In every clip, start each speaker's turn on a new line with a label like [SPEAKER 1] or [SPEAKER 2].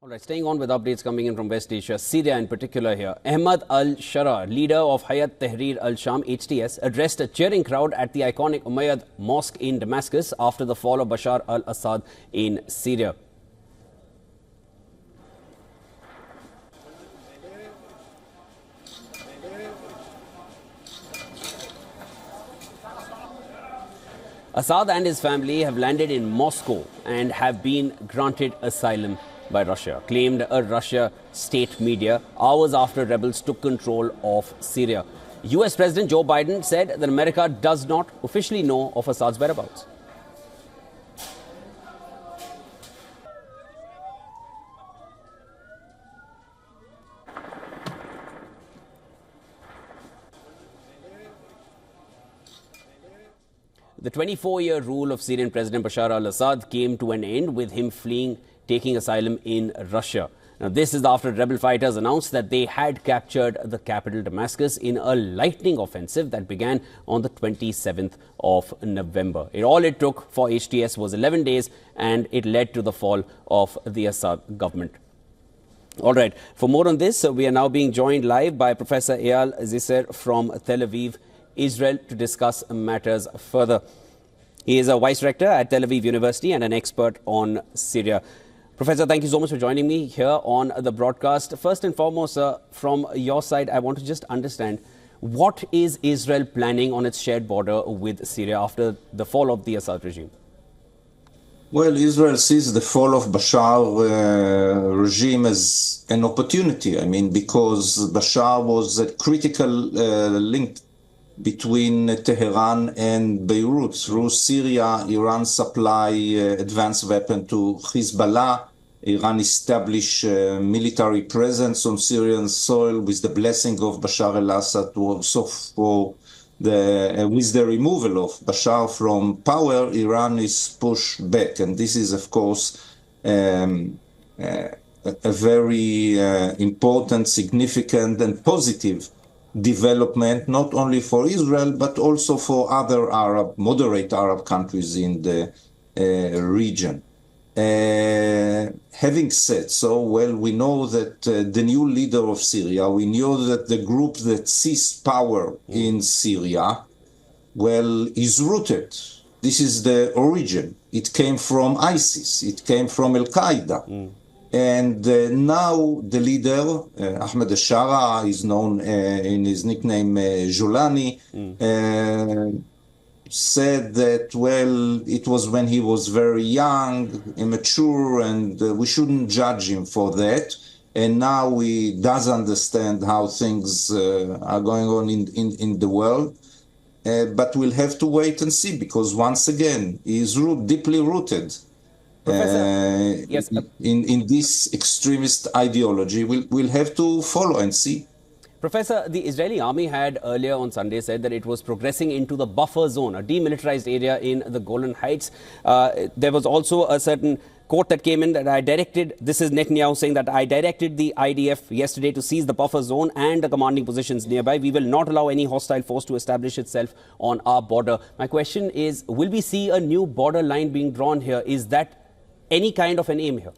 [SPEAKER 1] All right, staying on with updates coming in from West Asia, Syria in particular here. Ahmed Al Shar, leader of Hayat Tahrir al-Sham, HTS, addressed a cheering crowd at the iconic Umayyad Mosque in Damascus after the fall of Bashar al-Assad in Syria. Assad and his family have landed in Moscow and have been granted asylum by Russia, claimed a Russia state media hours after rebels took control of Syria. US President Joe Biden said that America does not officially know of Assad's whereabouts. The 24-year rule of Syrian President Bashar al-Assad came to an end with him fleeing, taking asylum in Russia. Now, this is after rebel fighters announced that they had captured the capital Damascus in a lightning offensive that began on the 27th of November. All it took for HTS was 11 days, and it led to the fall of the Assad government. All right, for more on this, we are now being joined live by Professor Eyal Zisser from Tel Aviv, Israel, to discuss matters further. He is a vice rector at Tel Aviv University and an expert on Syria. Professor, thank you so much for joining me here on the broadcast. First and foremost, from your side, I want to just understand, what is Israel planning on its shared border with Syria after the fall of the Assad regime?
[SPEAKER 2] Well, Israel sees the fall of Bashar regime as an opportunity. I mean, because Bashar was a critical link between Tehran and Beirut. Through Syria, Iran supply advanced weapons to Hezbollah. Iran established military presence on Syrian soil with the blessing of Bashar al-Assad. So with the removal of Bashar from power, Iran is pushed back. And this is, of course, a very important, significant, and positive development, not only for Israel, but also for other moderate Arab countries in the region. Having said so, well, we know that the new leader of Syria, we know that the group that seized power in Syria, well, is rooted. This is the origin. It came from ISIS. It came from al-Qaeda. And now the leader, Ahmed Al Shar, is known in his nickname Julani, said that, well, it was when he was very young, immature, and we shouldn't judge him for that. And now he does understand how things are going on in the world. But we'll have to wait and see, because once again, he is deeply rooted
[SPEAKER 1] yes,
[SPEAKER 2] in this extremist ideology. We'll have to follow and see.
[SPEAKER 1] Professor, the Israeli army had earlier on Sunday said that it was progressing into the buffer zone, a demilitarized area in the Golan Heights. There was also a certain quote that came in that I directed, this is Netanyahu saying that I directed the IDF yesterday to seize the buffer zone and the commanding positions nearby. We will not allow any hostile force to establish itself on our border. My question is, will we see a new border line being drawn here? Is that any kind of an aim here?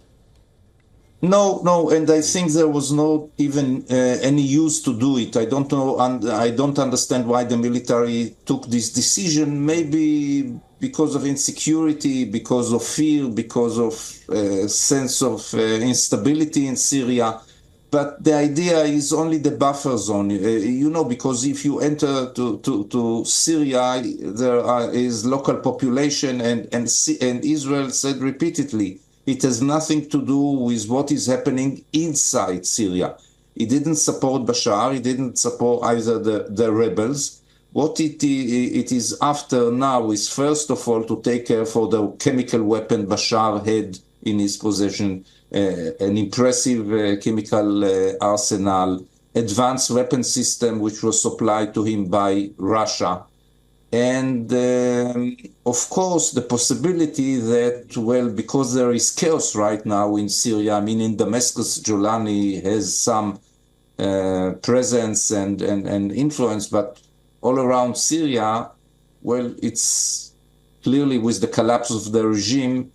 [SPEAKER 2] No, and I think there was no even any use to do it. I don't know, and I don't understand why the military took this decision. Maybe because of insecurity, because of fear, because of sense of instability in Syria. But the idea is only the buffer zone, because if you enter to Syria, there is local population, and Israel said repeatedly, it has nothing to do with what is happening inside Syria. It didn't support Bashar. It didn't support either the rebels. What it is after now is, first of all, to take care for the chemical weapon Bashar had in his possession, an impressive chemical arsenal, advanced weapon system which was supplied to him by Russia. And of course, the possibility that, well, because there is chaos right now in Syria, I mean, in Damascus, Julani has some presence and influence, but all around Syria, well, it's clearly with the collapse of the regime,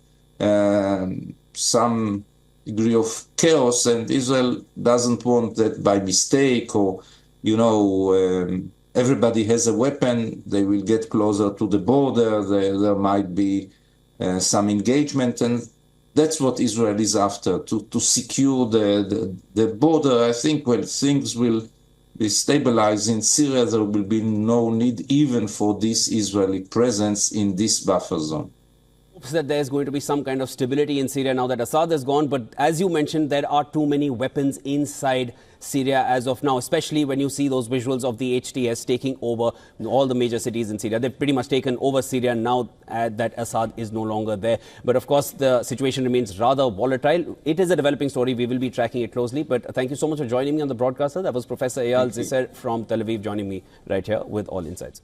[SPEAKER 2] some degree of chaos, and Israel doesn't want that by mistake, or, everybody has a weapon, they will get closer to the border, there might be some engagement, and that's what Israel is after, to secure the border. I think when things will be stabilized in Syria, there will be no need even for this Israeli presence in this buffer zone.
[SPEAKER 1] That there's going to be some kind of stability in Syria now that Assad is gone. But as you mentioned, there are too many weapons inside Syria as of now, especially when you see those visuals of the HTS taking over all the major cities in Syria. They've pretty much taken over Syria now that Assad is no longer there. But of course, the situation remains rather volatile. It is a developing story. We will be tracking it closely. But thank you so much for joining me on the broadcaster. That was Professor Eyal Zisser from Tel Aviv joining me right here with All Insights.